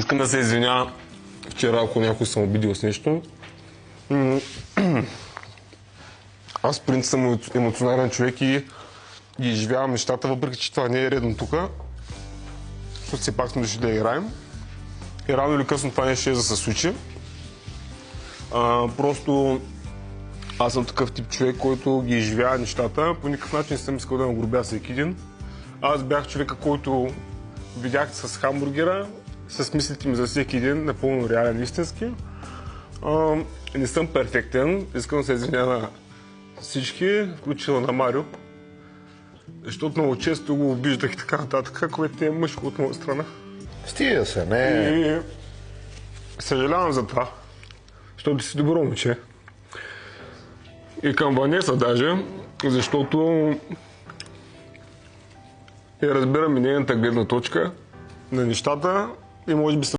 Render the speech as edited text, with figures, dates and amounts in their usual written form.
Искам да се извиня вчера, ако някой съм обидил с нещо. Аз в принцип съм емоционален човек и изживявам нещата, въпреки че това не е редно тук. Защото все пак сме дошли да играем. И рано или късно това нещо ще да се случи. Просто аз съм такъв тип човек, който ги изживява нещата. По никакъв начин не съм искал да нагрубя всеки един. Аз бях човека, който видях с хамбургера, с мислите ми за всеки един, напълно реален, истински. Не съм перфектен, искам да се извиня на всички, включително на Марио, защото много често го обиждах и така нататък, което е мъжко от моя страна. Стига се, не. И съжалявам за това, защото си добро момче. И към Ванеса даже, защото разбирам и нейната гледна точка на нещата и може би